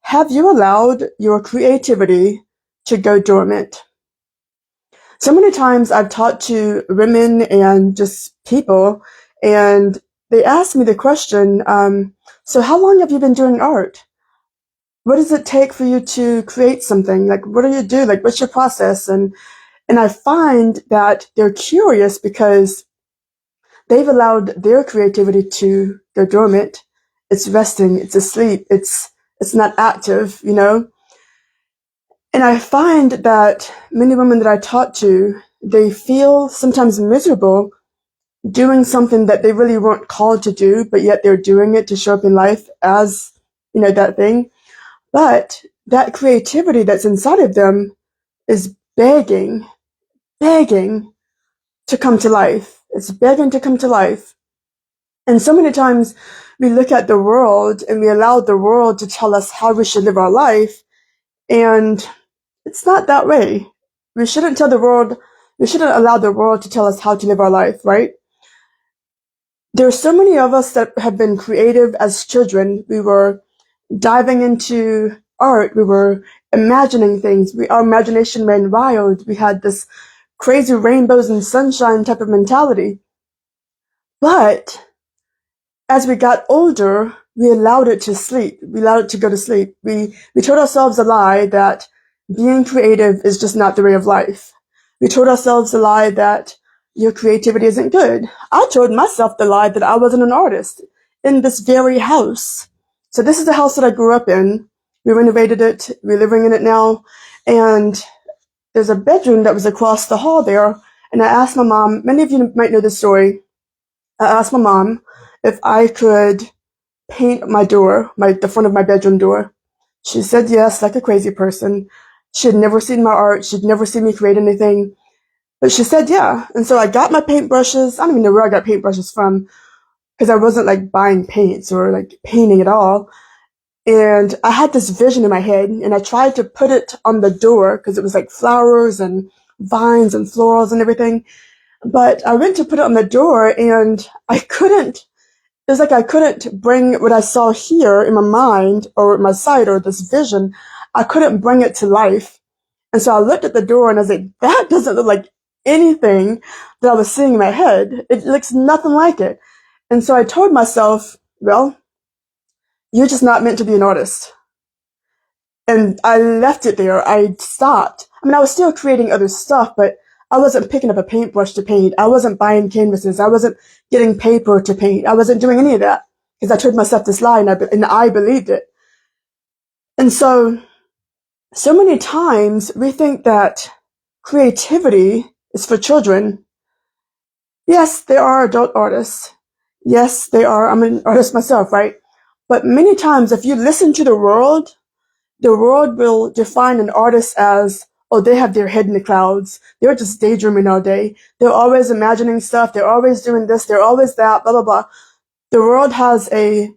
Have you allowed your creativity to go dormant? So many times I've talked to women and just people, and they ask me the question, so how long have you been doing art? What does it take for you to create something? Like, what do you do? Like, what's your process? And I find that they're curious because they've allowed their creativity to go dormant. It's resting, it's asleep, it's not active, you know? And I find that many women that I talk to, they feel sometimes miserable doing something that they really weren't called to do, but yet they're doing it to show up in life as, that thing. But that creativity that's inside of them is begging to come to life. It's begging to come to life. And so many times we look at the world and we allow the world to tell us how we should live our life. And it's not that way. We shouldn't we shouldn't allow the world to tell us how to live our life, right? There are so many of us that have been creative as children. We were diving into art. We were imagining things. Our imagination ran wild. We had this crazy rainbows and sunshine type of mentality. But as we got older, we allowed it to sleep. We allowed it to go to sleep. We told ourselves a lie that being creative is just not the way of life. We told ourselves a lie that your creativity isn't good. I told myself the lie that I wasn't an artist in this very house. So this is the house that I grew up in. We renovated it. We're living in it now. And there's a bedroom that was across the hall there. And I asked my mom, many of you might know this story. I asked my mom if I could paint my door, the front of my bedroom door. She said yes, like a crazy person. She had never seen my art. She'd never seen me create anything. But she said yeah. And so I got my paintbrushes. I don't even know where I got paintbrushes from because I wasn't like buying paints or like painting at all. And I had this vision in my head and I tried to put it on the door because it was like flowers and vines and florals and everything. But I went to put it on the door and I couldn't. It was like I couldn't bring what I saw here in my mind or my sight or this vision. I couldn't bring it to life. And so I looked at the door and I was like, that doesn't look like anything that I was seeing in my head. It looks nothing like it. And so I told myself, well, you're just not meant to be an artist. And I left it there. I stopped. I mean, I was still creating other stuff, but I wasn't picking up a paintbrush to paint. I wasn't buying canvases. I wasn't getting paper to paint. I wasn't doing any of that because I told myself this lie and I believed it. And so many times we think that creativity is for children. Yes, there are adult artists. Yes, they are. I'm an artist myself, right? But many times if you listen to the world will define an artist as, oh, they have their head in the clouds. They're just daydreaming all day. They're always imagining stuff. They're always doing this. They're always that, blah, blah, blah. The world has a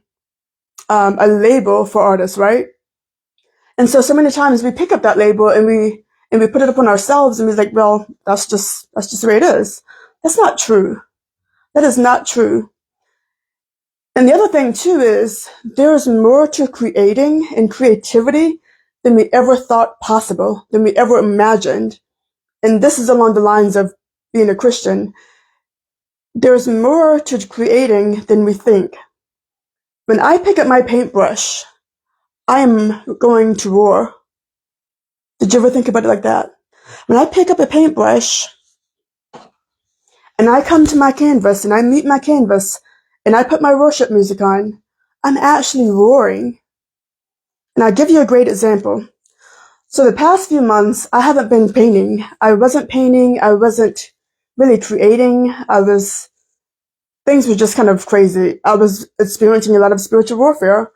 label for artists, right? And so many times we pick up that label and we put it up on ourselves and we're like, well, that's just the way it is. That's not true. That is not true. And the other thing too is there's more to creating and creativity than we ever thought possible, than we ever imagined. And this is along the lines of being a Christian. There's more to creating than we think. When I pick up my paintbrush, I am going to war. Did you ever think about it like that? When I pick up a paintbrush and I come to my canvas and I meet my canvas and I put my worship music on, I'm actually roaring. And I'll give you a great example. So the past few months, I haven't been painting. I wasn't painting. I wasn't really creating. Things were just kind of crazy. I was experiencing a lot of spiritual warfare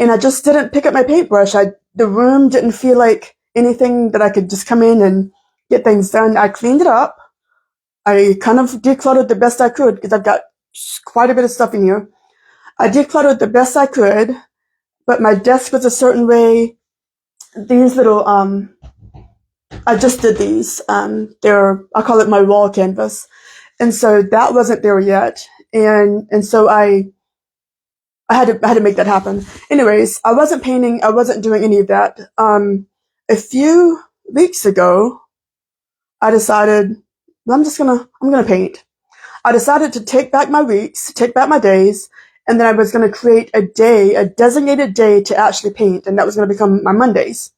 and I just didn't pick up my paintbrush. The room didn't feel like anything that I could just come in and get things done. I cleaned it up. I kind of decluttered the best I could because I've got quite a bit of stuff in here. I decluttered the best I could, but my desk was a certain way. These little, I just did these. I call it my wall canvas. And so that wasn't there yet. And so I I had to make that happen. Anyways, I wasn't painting. I wasn't doing any of that. A few weeks ago, I decided, well, I'm gonna paint. I decided to take back my weeks, take back my days, and then I was gonna create a day, a designated day to actually paint, and that was gonna become my Mondays.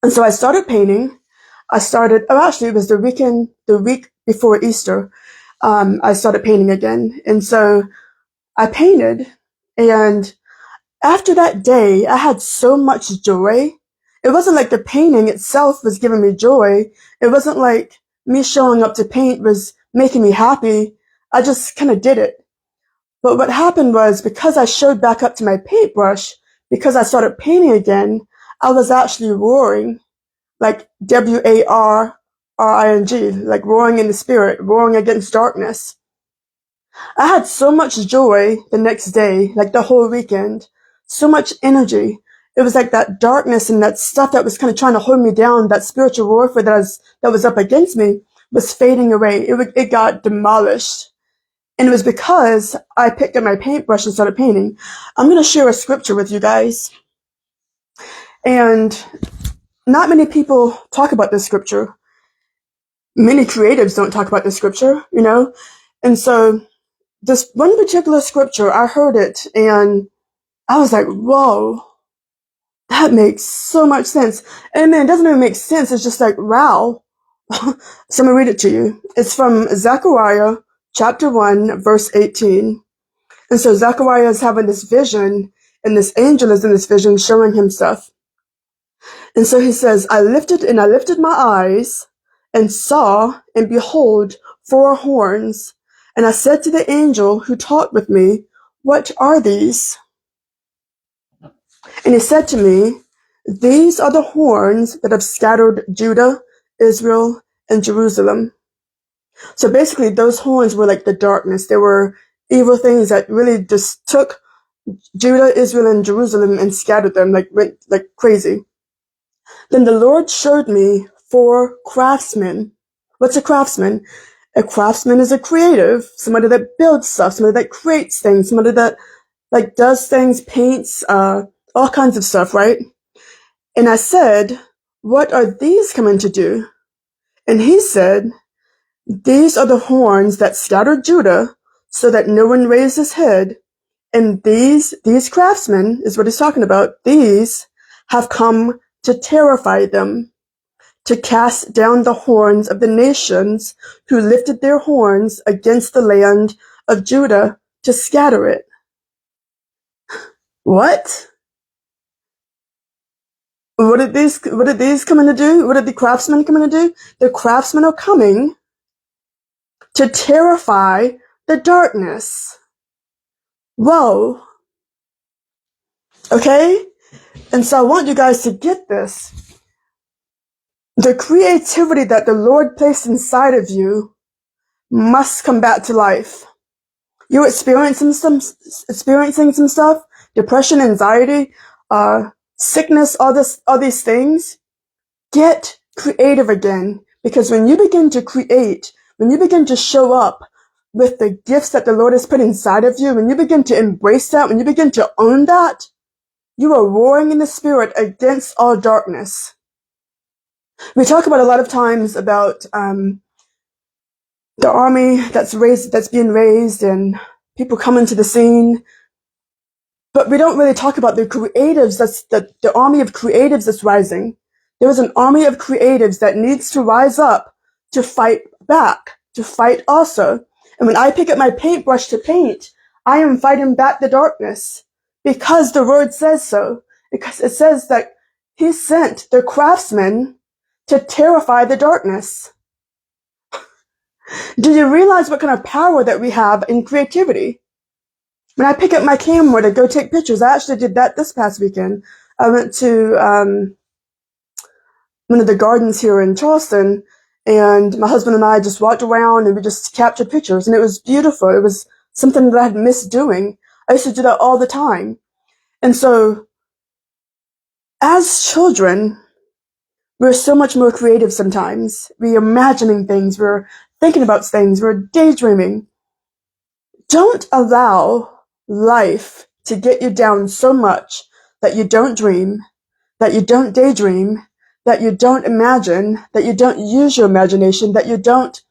And so I started painting. Actually, it was the week before Easter. I started painting again. And so I painted, and after that day, I had so much joy. It wasn't like the painting itself was giving me joy. It wasn't like me showing up to paint was making me happy. I just kind of did it. But what happened was, because I showed back up to my paintbrush, because I started painting again, I was actually roaring, like WARRING, like roaring in the spirit, roaring against darkness. I had so much joy the next day, like the whole weekend, so much energy. It was like that darkness and that stuff that was kind of trying to hold me down, that spiritual warfare that was up against me, was fading away. It got demolished. And it was because I picked up my paintbrush and started painting. I'm going to share a scripture with you guys. And not many people talk about this scripture. Many creatives don't talk about this scripture, you know? And so this one particular scripture, I heard it and I was like, whoa, that makes so much sense. And then it doesn't even make sense. It's just like, wow. So I'm going to read it to you. It's from Zechariah chapter 1, verse 18. And so Zechariah is having this vision, and this angel is in this vision showing him stuff. And so he says, I lifted my eyes and saw, and behold, 4 horns. And I said to the angel who talked with me, what are these? And he said to me, these are the horns that have scattered Judah, Israel, and Jerusalem. So basically, those horns were like the darkness. They were evil things that really just took Judah, Israel, and Jerusalem and scattered them, like went like crazy. Then the Lord showed me 4 craftsmen. What's a craftsman? A craftsman is a creative, somebody that builds stuff, somebody that creates things, somebody that like does things, paints, all kinds of stuff, right? And I said, what are these coming to do? And he said, these are the horns that scattered Judah so that no one raised his head. And these craftsmen is what he's talking about. These have come to terrify them, to cast down the horns of the nations who lifted their horns against the land of Judah to scatter it. What? What did these come in to do? What did the craftsmen come in to do? The craftsmen are coming to terrify the darkness. Whoa. Okay? And so I want you guys to get this. The creativity that the Lord placed inside of you must come back to life. You're experiencing some stuff, depression, anxiety, sickness, all these things. Get creative again, because when you begin to create, when you begin to show up with the gifts that the Lord has put inside of you, when you begin to embrace that, when you begin to own that, you are warring in the spirit against all darkness. We talk about a lot of times about the army that's being raised, and people coming to the scene. But we don't really talk about the creatives, the army of creatives that's rising. There is an army of creatives that needs to rise up to fight back, to fight also. And when I pick up my paintbrush to paint, I am fighting back the darkness, because the word says so. Because it says that he sent the craftsmen to terrify the darkness. Do you realize what kind of power that we have in creativity? When I pick up my camera to go take pictures, I actually did that this past weekend. I went to one of the gardens here in Charleston, and my husband and I just walked around and we just captured pictures, and it was beautiful. It was something that I had missed doing. I used to do that all the time. And so, as children, we're so much more creative sometimes. We're imagining things, we're thinking about things, we're daydreaming. Don't allow life to get you down so much that you don't dream, that you don't daydream, that you don't imagine, that you don't use your imagination, that you don't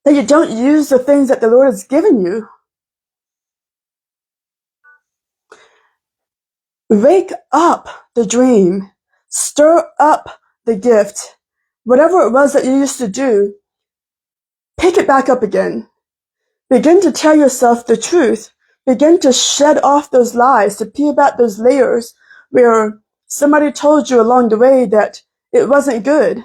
use the things that the Lord has given you. Wake up the dream. Stir up the gift. Whatever it was that you used to do, pick it back up again. Begin to tell yourself the truth. Begin to shed off those lies, to peel back those layers where somebody told you along the way that it wasn't good.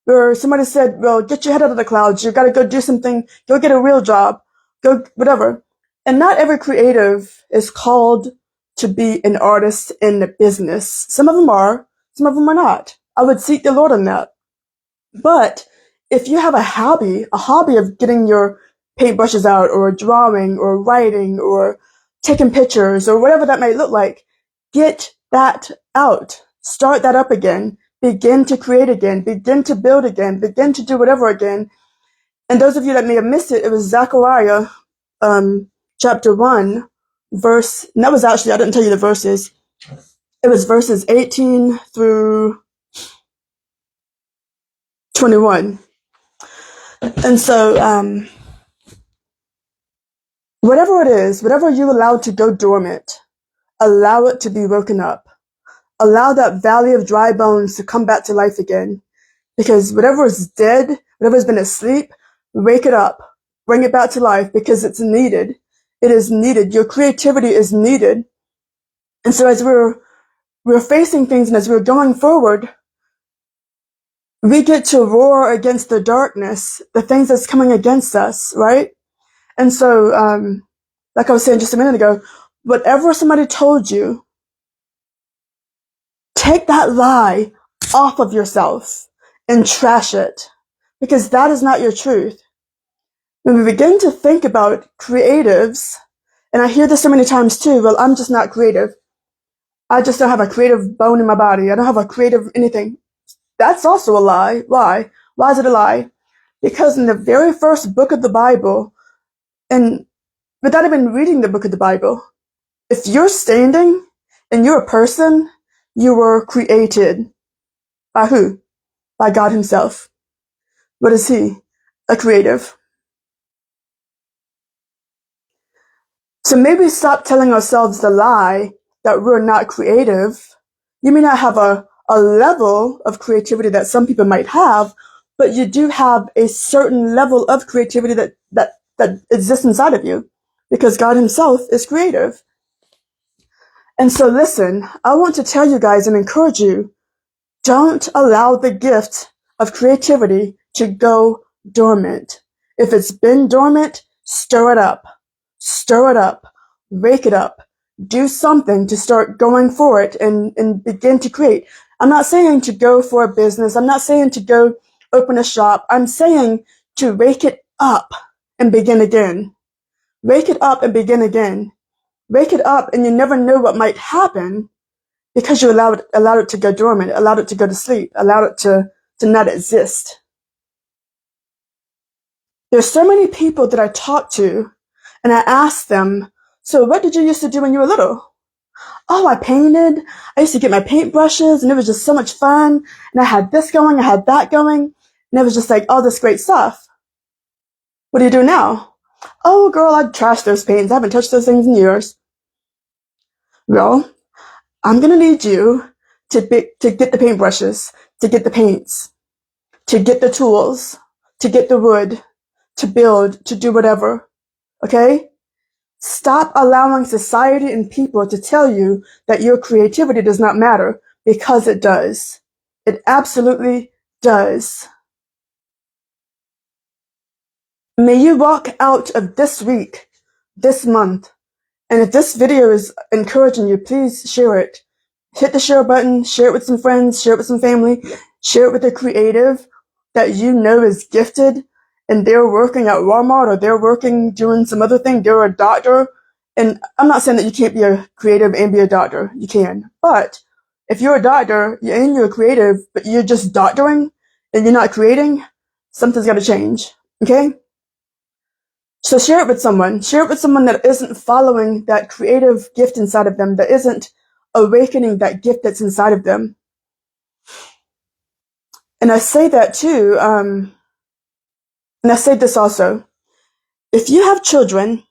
Where somebody said, well, get your head out of the clouds. You gotta go do something. Go get a real job. Go, whatever. And not every creative is called to be an artist in the business. Some of them are. Some of them are not. I would seek the Lord on that. But if you have a hobby of getting your paintbrushes out or drawing or writing or taking pictures or whatever that might look like, get that out. Start that up again. Begin to create again. Begin to build again. Begin to do whatever again. And those of you that may have missed it, it was Zechariah, chapter 1, verse, and that was actually, I didn't tell you the verses. It was verses 18 through 21. And so, whatever it is, whatever you allow to go dormant, allow it to be woken up. Allow that valley of dry bones to come back to life again. Because whatever is dead, whatever has been asleep, wake it up. Bring it back to life because it's needed. It is needed. Your creativity is needed. And so as we're facing things and as we're going forward, we get to roar against the darkness, the things that's coming against us, right? And so, like I was saying just a minute ago, whatever somebody told you, take that lie off of yourself and trash it, because that is not your truth. When we begin to think about creatives, and I hear this so many times too, well, I'm just not creative. I just don't have a creative bone in my body. I don't have a creative anything. That's also a lie. Why? Why is it a lie? Because in the very first book of the Bible, and without even reading the book of the Bible, if you're standing and you're a person, you were created by who? By God himself. What is he? A creative. So maybe stop telling ourselves the lie that we're not creative. You may not have a level of creativity that some people might have, but you do have a certain level of creativity that exists inside of you because God himself is creative. And so listen, I want to tell you guys and encourage you, don't allow the gift of creativity to go dormant. If it's been dormant, stir it up. Stir it up. Wake it up. Do something to start going for it and begin to create. I'm not saying to go for a business. I'm not saying to go open a shop. I'm saying to wake it up and begin again. Wake it up and begin again. Wake it up and you never know what might happen because you allowed it to go dormant, allowed it to go to sleep, allowed it to not exist. There's so many people that I talk to and I ask them, so what did you used to do when you were little? Oh, I painted. I used to get my paintbrushes and it was just so much fun. And I had this going, I had that going. And it was just like all this great stuff. What do you do now? Oh, girl, I'd trash those paints. I haven't touched those things in years. Well, I'm going to need you to get the paintbrushes, to get the paints, to get the tools, to get the wood, to build, to do whatever. Okay? Stop allowing society and people to tell you that your creativity does not matter, because it does. It absolutely does. May you walk out of this week, this month, and if this video is encouraging you, please share it. Hit the share button, share it with some friends, share it with some family, share it with a creative that you know is gifted and they're working at Walmart or they're working doing some other thing. They're a doctor. And I'm not saying that you can't be a creative and be a doctor. You can. But if you're a doctor and you're a creative, but you're just doctoring and you're not creating, something's got to change. Okay? So share it with someone. Share it with someone that isn't following that creative gift inside of them, that isn't awakening that gift that's inside of them. And I say that too, and I say this also. If you have children,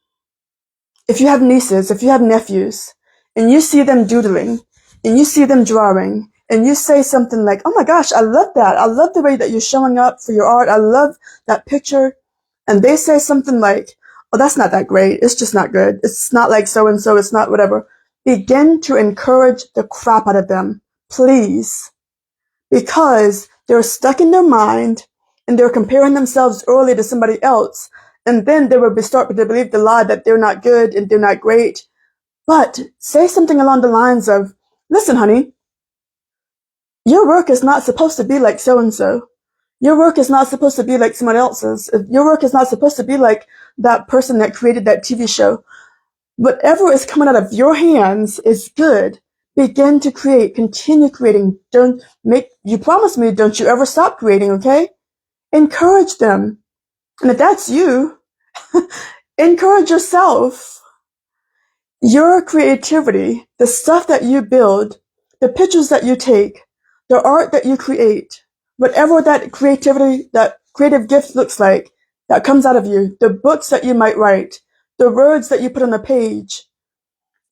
if you have nieces, if you have nephews, and you see them doodling, and you see them drawing, and you say something like, oh my gosh, I love that. I love the way that you're showing up for your art. I love that picture. And they say something like, oh, that's not that great. It's just not good. It's not like so-and-so. It's not whatever. Begin to encourage the crap out of them, please. Because they're stuck in their mind and they're comparing themselves early to somebody else. And then they will start to believe the lie that they're not good and they're not great. But say something along the lines of, listen, honey, your work is not supposed to be like so-and-so. Your work is not supposed to be like someone else's. Your work is not supposed to be like that person that created that TV show. Whatever is coming out of your hands is good. Begin to create. Continue creating. You promise me, don't you ever stop creating, okay? Encourage them. And if that's you, encourage yourself. Your creativity, the stuff that you build, the pictures that you take, the art that you create, whatever that creativity, that creative gift looks like, that comes out of you, the books that you might write, the words that you put on a page,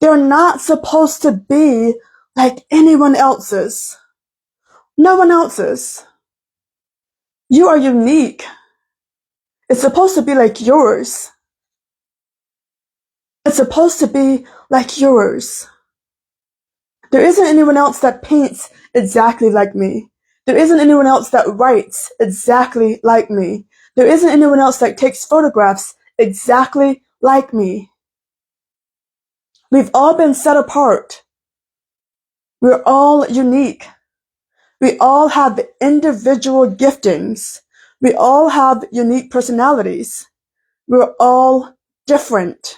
they're not supposed to be like anyone else's. No one else's. You are unique. It's supposed to be like yours. It's supposed to be like yours. There isn't anyone else that paints exactly like me. There isn't anyone else that writes exactly like me. There isn't anyone else that takes photographs exactly like me. We've all been set apart. We're all unique. We all have individual giftings. We all have unique personalities. We're all different.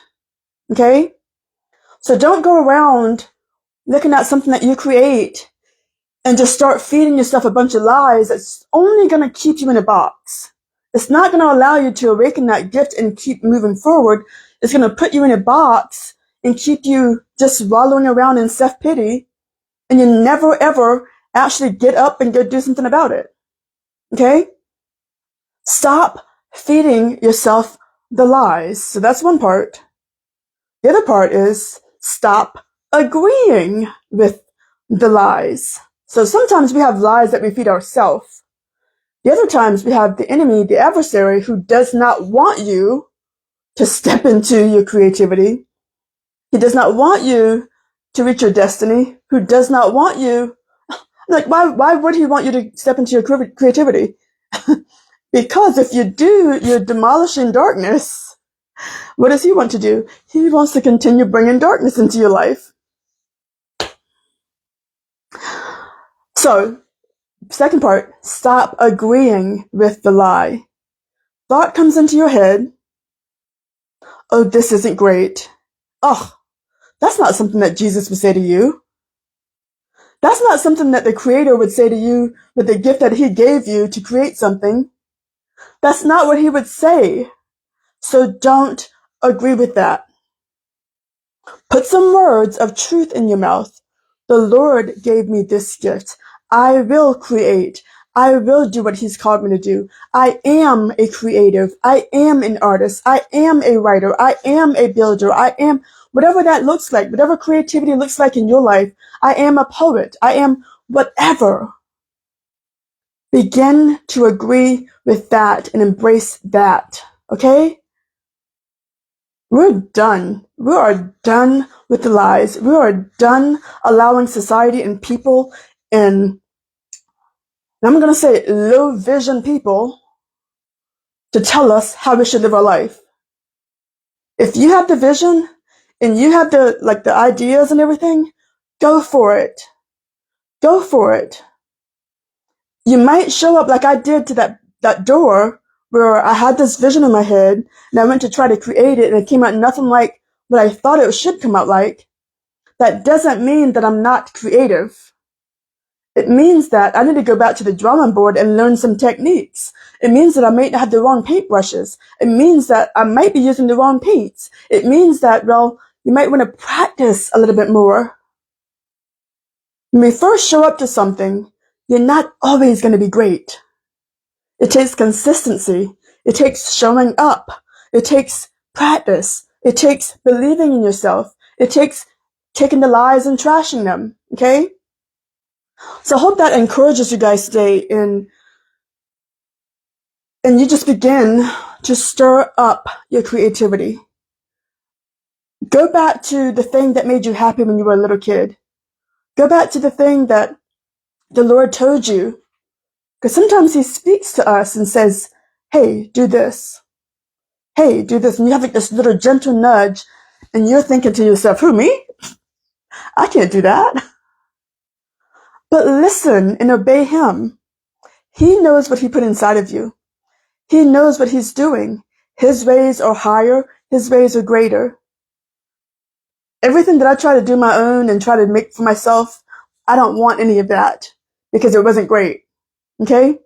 Okay? So don't go around looking at something that you create and just start feeding yourself a bunch of lies that's only going to keep you in a box. It's not going to allow you to awaken that gift and keep moving forward. It's going to put you in a box and keep you just wallowing around in self-pity, and you never ever actually get up and go do something about it. Okay? Stop feeding yourself the lies. So that's one part. The other part is stop agreeing with the lies. So sometimes we have lies that we feed ourselves. The other times we have the enemy, the adversary, who does not want you to step into your creativity. He does not want you to reach your destiny. Who does not want you. Like, why would he want you to step into your creativity? Because if you do, you're demolishing darkness. What does he want to do? He wants to continue bringing darkness into your life. So, second part, stop agreeing with the lie. Thought comes into your head. Oh, this isn't great. Oh, that's not something that Jesus would say to you. That's not something that the Creator would say to you with the gift that He gave you to create something. That's not what He would say. So don't agree with that. Put some words of truth in your mouth. The Lord gave me this gift. I will create. I will do what He's called me to do. I am a creative. I am an artist. I am a writer. I am a builder. I am whatever that looks like, whatever creativity looks like in your life. I am a poet. I am whatever. Begin to agree with that and embrace that. Okay? We're done. We are done with the lies. We are done allowing society and people and I'm going to say low vision people to tell us how we should live our life. If you have the vision and you have the ideas and everything, go for it. Go for it. You might show up like I did to that door where I had this vision in my head and I went to try to create it and it came out nothing like what I thought it should come out like. That doesn't mean that I'm not creative. It means that I need to go back to the drawing board and learn some techniques. It means that I might have the wrong paintbrushes. It means that I might be using the wrong paints. It means that, well, you might want to practice a little bit more. When we first show up to something, you're not always going to be great. It takes consistency. It takes showing up. It takes practice. It takes believing in yourself. It takes taking the lies and trashing them. Okay? So I hope that encourages you guys today and you just begin to stir up your creativity. Go back to the thing that made you happy when you were a little kid. Go back to the thing that the Lord told you. Because sometimes He speaks to us and says, hey, do this. Hey, do this. And you have like this little gentle nudge and you're thinking to yourself, who, me? I can't do that. But listen and obey Him. He knows what He put inside of you. He knows what He's doing. His ways are higher. His ways are greater. Everything that I try to do my own and try to make for myself, I don't want any of that because it wasn't great. Okay?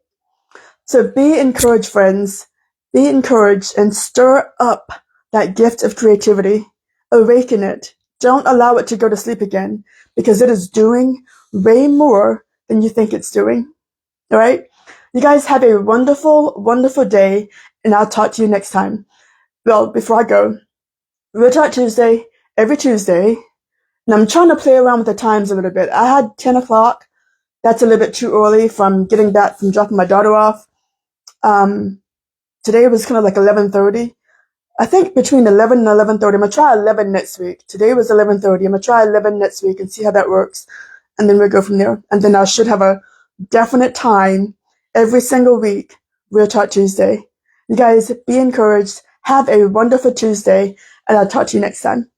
So be encouraged, friends. Be encouraged and stir up that gift of creativity. Awaken it. Don't allow it to go to sleep again because it is doing way more than you think it's doing. All right? You guys have a wonderful, wonderful day, and I'll talk to you next time. Well, before I go, Real Talk Tuesday, every Tuesday, and I'm trying to play around with the times a little bit. I had 10 o'clock. That's a little bit too early from getting back from dropping my daughter off. Today was kind of like 11:30. I think between 11 and 11:30. I'm going to try 11 next week. Today was 11:30. I'm going to try 11 next week and see how that works. And then we'll go from there. And then I should have a definite time every single week. Real Talk Tuesday. You guys be encouraged. Have a wonderful Tuesday. And I'll talk to you next time.